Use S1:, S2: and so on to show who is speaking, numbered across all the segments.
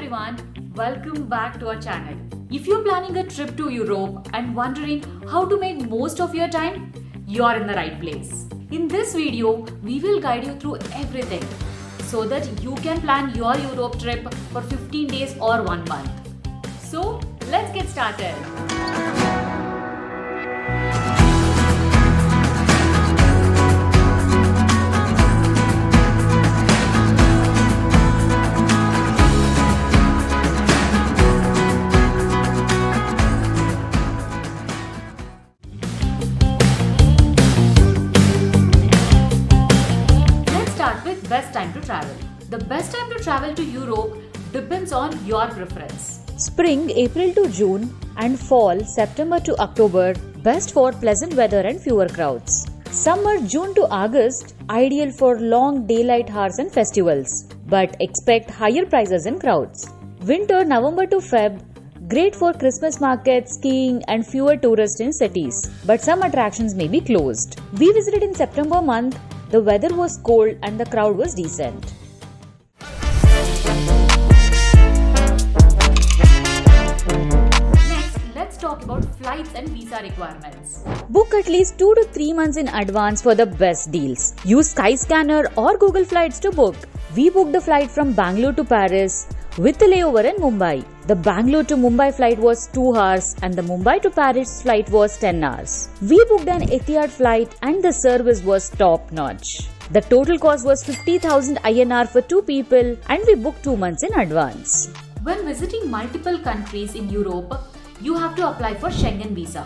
S1: everyone, welcome back to our channel. If you're planning a trip to Europe and wondering how to make most of your time, you're in the right place. In this video, we will guide you through everything so that you can plan your Europe trip for 15 days or 1 month. So, let's get started. Best time to travel. The best time to travel to Europe depends on your preference.
S2: Spring, April to June, and fall, September to October, best for pleasant weather and fewer crowds. Summer, June to August, ideal for long daylight hours and festivals, but expect higher prices and crowds. Winter, November to Feb, great for Christmas markets, skiing, and fewer tourists in cities, but some attractions may be closed. We visited in September month. The weather was cold and the crowd was decent.
S1: Next, let's talk about flights and visa requirements.
S2: Book at least 2 to 3 months in advance for the best deals. Use Skyscanner or Google Flights to book. We booked a flight from Bangalore to Paris with a layover in Mumbai. The Bangalore to Mumbai flight was 2 hours and the Mumbai to Paris flight was 10 hours. We booked an Etihad flight and the service was top notch. The total cost was 50,000 INR for 2 people and we booked 2 months in advance.
S1: When visiting multiple countries in Europe, you have to apply for Schengen visa.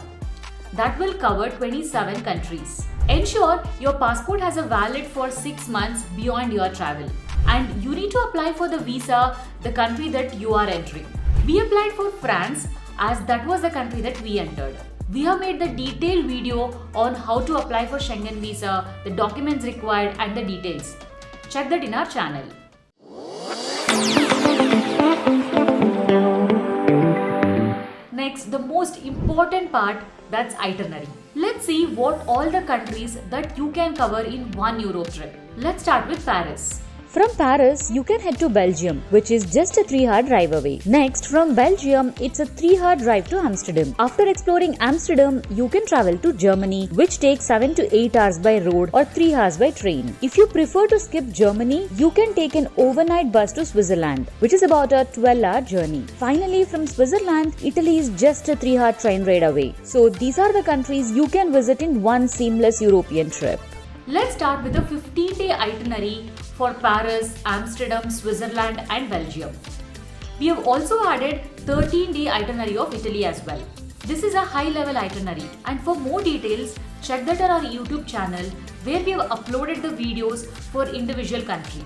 S1: That will cover 27 countries. Ensure your passport has a valid for 6 months beyond your travel. And you need to apply for the visa, the country that you are entering. We applied for France as that was the country that we entered. We have made the detailed video on how to apply for Schengen visa, the documents required and the details. Check that in our channel. Next, the most important part, that's itinerary. Let's see what all the countries that you can cover in one Europe trip. Let's start with Paris.
S2: From Paris, you can head to Belgium, which is just a 3-hour drive away. Next, from Belgium, it's a 3-hour drive to Amsterdam. After exploring Amsterdam, you can travel to Germany, which takes 7 to 8 hours by road or 3 hours by train. If you prefer to skip Germany, you can take an overnight bus to Switzerland, which is about a 12-hour journey. Finally, from Switzerland, Italy is just a 3-hour train ride away. So these are the countries you can visit in one seamless European trip.
S1: Let's start with a 15-day itinerary for Paris, Amsterdam, Switzerland and Belgium. We have also added 13-day itinerary of Italy as well. This is a high-level itinerary and for more details, check that on our YouTube channel where we have uploaded the videos for individual country.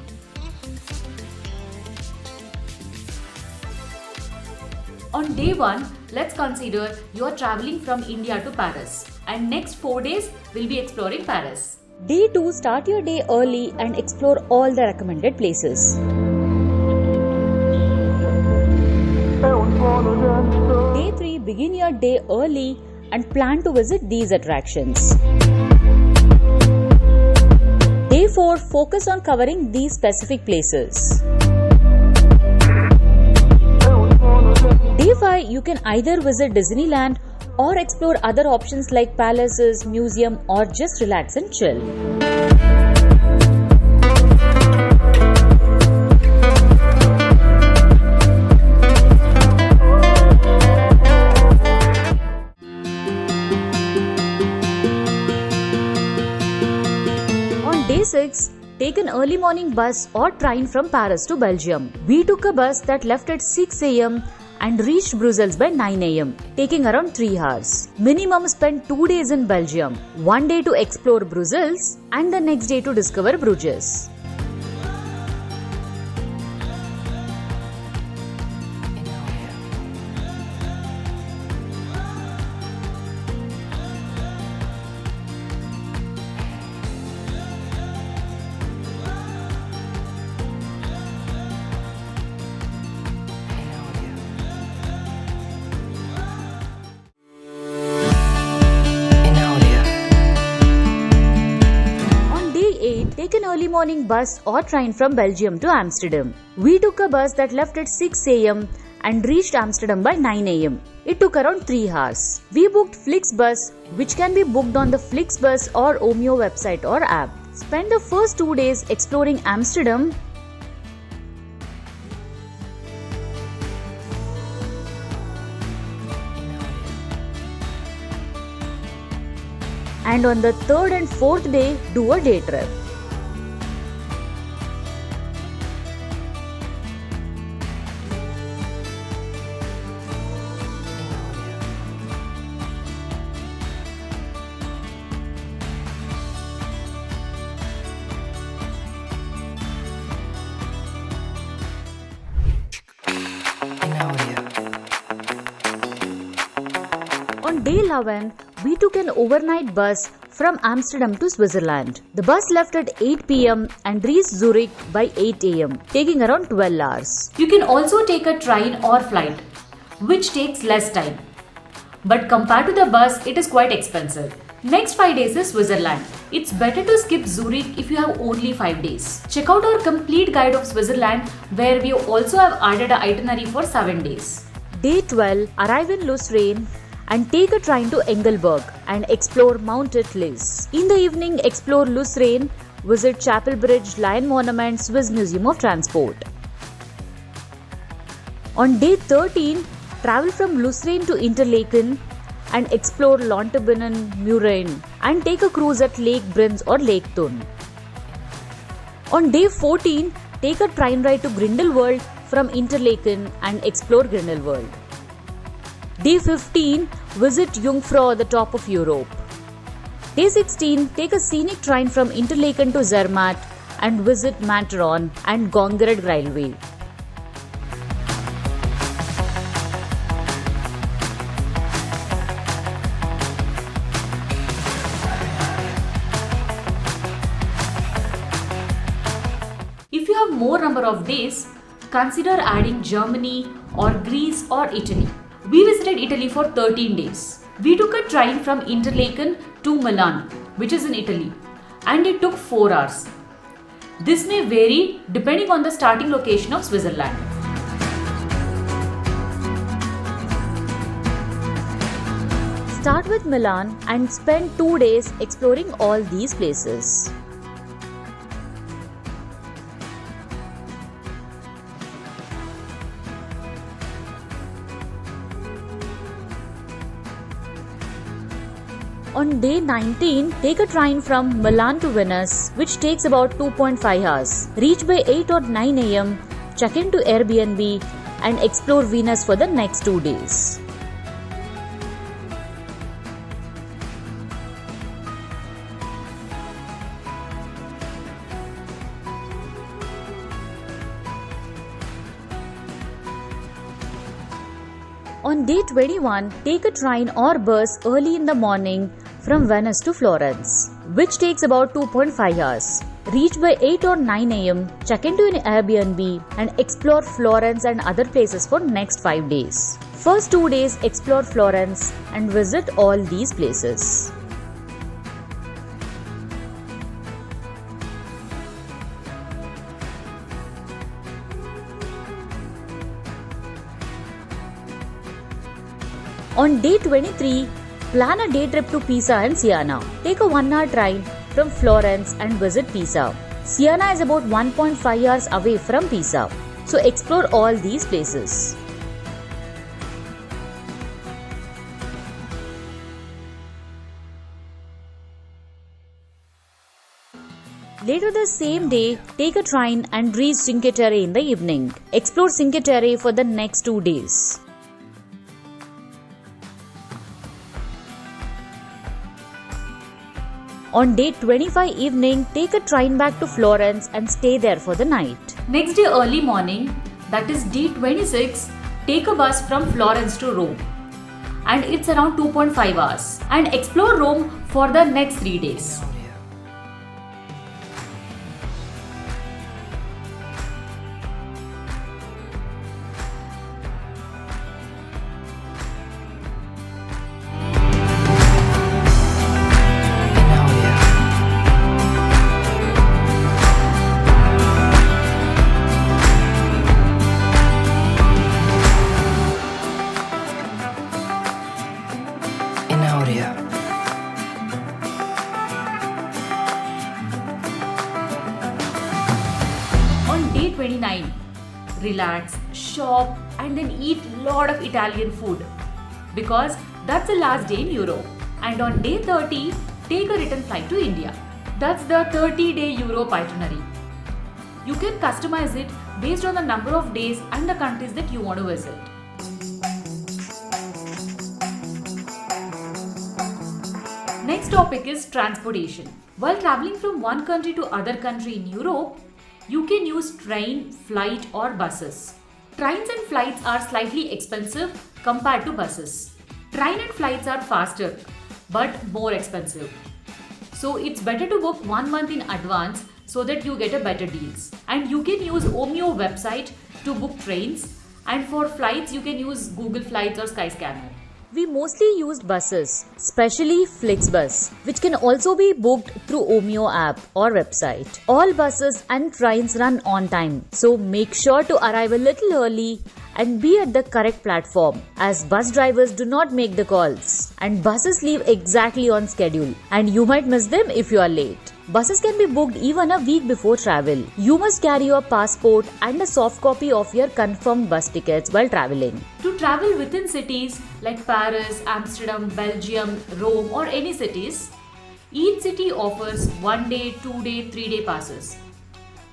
S1: On day 1, let's consider you are traveling from India to Paris and next 4 days we'll be exploring Paris.
S2: Day 2, start your day early and explore all the recommended places. Day 3, begin your day early and plan to visit these attractions. Day 4, focus on covering these specific places. Day 5, you can either visit Disneyland or explore other options like palaces, museum or just relax and chill. On day 6, take an early morning bus or train from Paris to Belgium. We took a bus that left at 6 a.m. and reached Brussels by 9 a.m., taking around 3 hours. Minimum spend 2 days in Belgium, 1 day to explore Brussels and the next day to discover Bruges. early morning bus or train from Belgium to Amsterdam. We took a bus that left at 6 am and reached Amsterdam by 9 am. It took around 3 hours. We booked Flixbus, which can be booked on the Flixbus or Omeo website or app. Spend the first 2 days exploring Amsterdam and on the third and fourth day do a day trip. On day 11, we took an overnight bus from Amsterdam to Switzerland. The bus left at 8 pm and reached Zurich by 8 am, taking around 12 hours.
S1: You can also take a train or flight, which takes less time. But compared to the bus, it is quite expensive. Next 5 days is Switzerland. It's better to skip Zurich if you have only 5 days. Check out our complete guide of Switzerland, where we also have added an itinerary for 7 days.
S2: Day 12, arrive in Lucerne and take a train to Engelberg and explore Mount Atlas. In the evening, explore Lucerne, visit Chapel Bridge, Lion Monument, Swiss Museum of Transport. On day 13, travel from Lucerne to Interlaken and explore Lontebinnen, Murane and take a cruise at Lake Brins or Lake Thun. On day 14, take a train ride to Grindelwald from Interlaken and explore Grindelwald. Day 15, visit Jungfrau, the top of Europe. Day 16, take a scenic train from Interlaken to Zermatt and visit Matterhorn and Gongeret Railway.
S1: If you have more number of days, consider adding Germany or Greece or Italy. We visited Italy for 13 days. We took a train from Interlaken to Milan, which is in Italy, and it took 4 hours. This may vary depending on the starting location of Switzerland.
S2: Start with Milan and spend 2 days exploring all these places. On day 19, take a train from Milan to Venice, which takes about 2.5 hours. Reach by 8 or 9 am, check into Airbnb and explore Venice for the next 2 days. On day 21, take a train or bus early in the morning from Venice to Florence, which takes about 2.5 hours. Reach by 8 or 9 am, check into an Airbnb and explore Florence and other places for next 5 days. First 2 days explore Florence and visit all these places. On day 23, plan a day trip to Pisa and Siena. Take a 1-hour train from Florence and visit Pisa. Siena is about 1.5 hours away from Pisa, so explore all these places. Later the same day, take a train and reach Cinque Terre in the evening. Explore Cinque Terre for the next 2 days. On day 25 evening, take a train back to Florence and stay there for the night.
S1: Next day early morning, that is day 26, take a bus from Florence to Rome. And it's around 2.5 hours. And explore Rome for the next 3 days. relax, shop, and then eat lot of Italian food because that's the last day in Europe. And on day 30, take a return flight to India. That's the 30-day Europe itinerary. You can customize it based on the number of days and the countries that you want to visit. Next topic is transportation. While traveling from one country to other country in Europe, you can use train, flight or buses. Trains and flights are slightly expensive compared to buses. Train and flights are faster but more expensive. So it's better to book 1 month in advance so that you get a better deals. And you can use Omio website to book trains, and for flights you can use Google Flights or Skyscanner.
S2: We mostly used buses, especially Flixbus, which can also be booked through Omio app or website. All buses and trains run on time, so make sure to arrive a little early and be at the correct platform, as bus drivers do not make the calls and buses leave exactly on schedule and you might miss them if you are late. Buses can be booked even a week before travel. You must carry your passport and a soft copy of your confirmed bus tickets while traveling.
S1: To travel within cities like Paris, Amsterdam, Belgium, Rome or any cities, each city offers 1 day, 2 day, 3 day passes,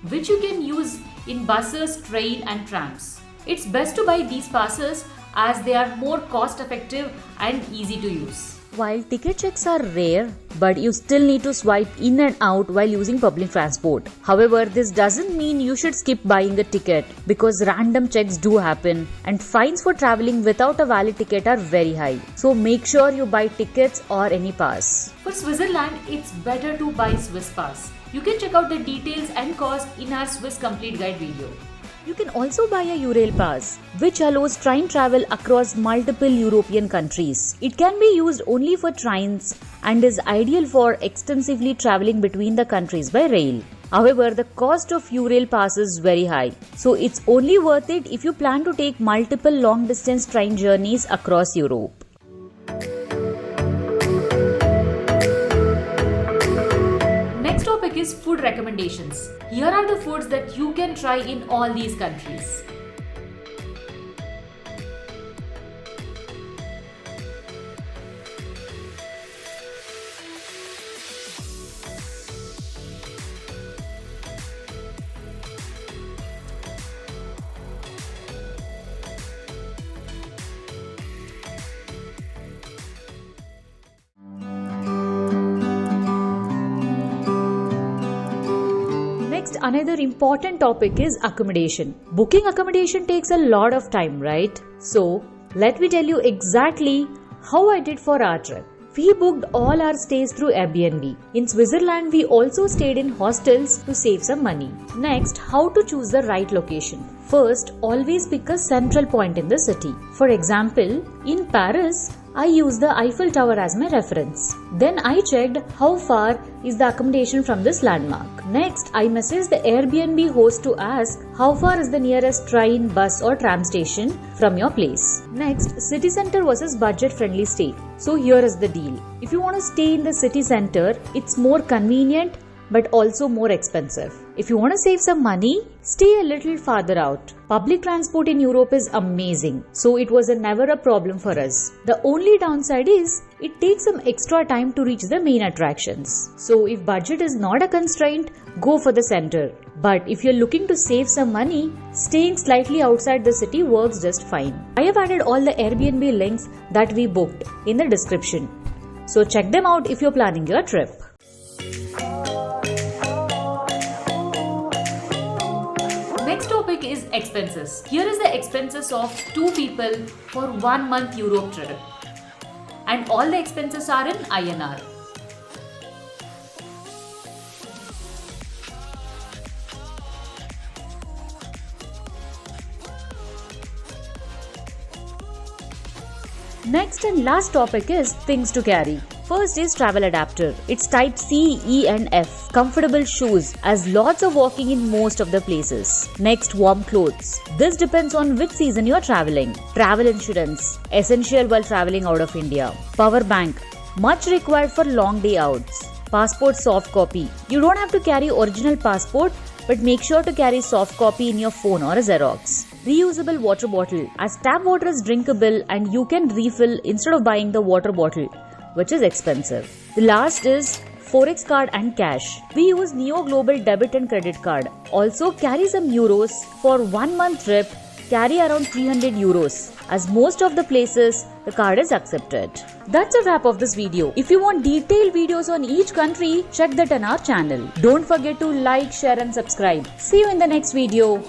S1: which you can use in buses, train and trams. It's best to buy these passes as they are more cost effective and easy to use.
S2: While ticket checks are rare, but you still need to swipe in and out while using public transport. However, this doesn't mean you should skip buying a ticket because random checks do happen and fines for traveling without a valid ticket are very high. So make sure you buy tickets or any pass.
S1: For Switzerland, it's better to buy Swiss pass. You can check out the details and cost in our Swiss Complete Guide video.
S2: You can also buy a Eurail pass, which allows train travel across multiple European countries. It can be used only for trains and is ideal for extensively traveling between the countries by rail. However, the cost of Eurail pass is very high, so it's only worth it if you plan to take multiple long-distance train journeys across Europe.
S1: Next topic is food recommendations. Here are the foods that you can try in all these countries.
S2: Next, another important topic is accommodation. Booking accommodation takes a lot of time, right? So, let me tell you exactly how I did for our trip. We booked all our stays through Airbnb. In Switzerland, we also stayed in hostels to save some money. Next, how to choose the right location. First, always pick a central point in the city. For example, in Paris, I used the Eiffel Tower as my reference. Then I checked how far is the accommodation from this landmark. Next, I messaged the Airbnb host to ask how far is the nearest train, bus or tram station from your place. Next, city center versus budget friendly stay. So here is the deal. If you want to stay in the city center, it's more convenient but also more expensive. If you want to save some money, stay a little farther out. Public transport in Europe is amazing, so it was never a problem for us. The only downside is it takes some extra time to reach the main attractions. So if budget is not a constraint, go for the center. But if you're looking to save some money, staying slightly outside the city works just fine. I have added all the Airbnb links that we booked in the description. So check them out if you're planning your trip.
S1: Next topic is expenses. Here is the expenses of 2 people for 1 month Europe trip. And all the expenses are in INR.
S2: Next and last topic is things to carry. First is travel adapter. It's type C, E and F. Comfortable shoes as lots of walking in most of the places. Next, warm clothes. This depends on which season you are traveling. Travel insurance. Essential while traveling out of India. Power bank. Much required for long day outs. Passport soft copy. You don't have to carry original passport, but make sure to carry soft copy in your phone or a Xerox. reusable water bottle, as tap water is drinkable and you can refill instead of buying the water bottle, which is expensive. The last is Forex card and cash. We use Neo Global debit and credit card. Also carry some euros. For 1 month trip, carry around 300 euros, as most of the places the card is accepted. That's a wrap of this video. If you want detailed videos on each country, check that on our channel. Don't forget to like, share and subscribe. See you in the next video.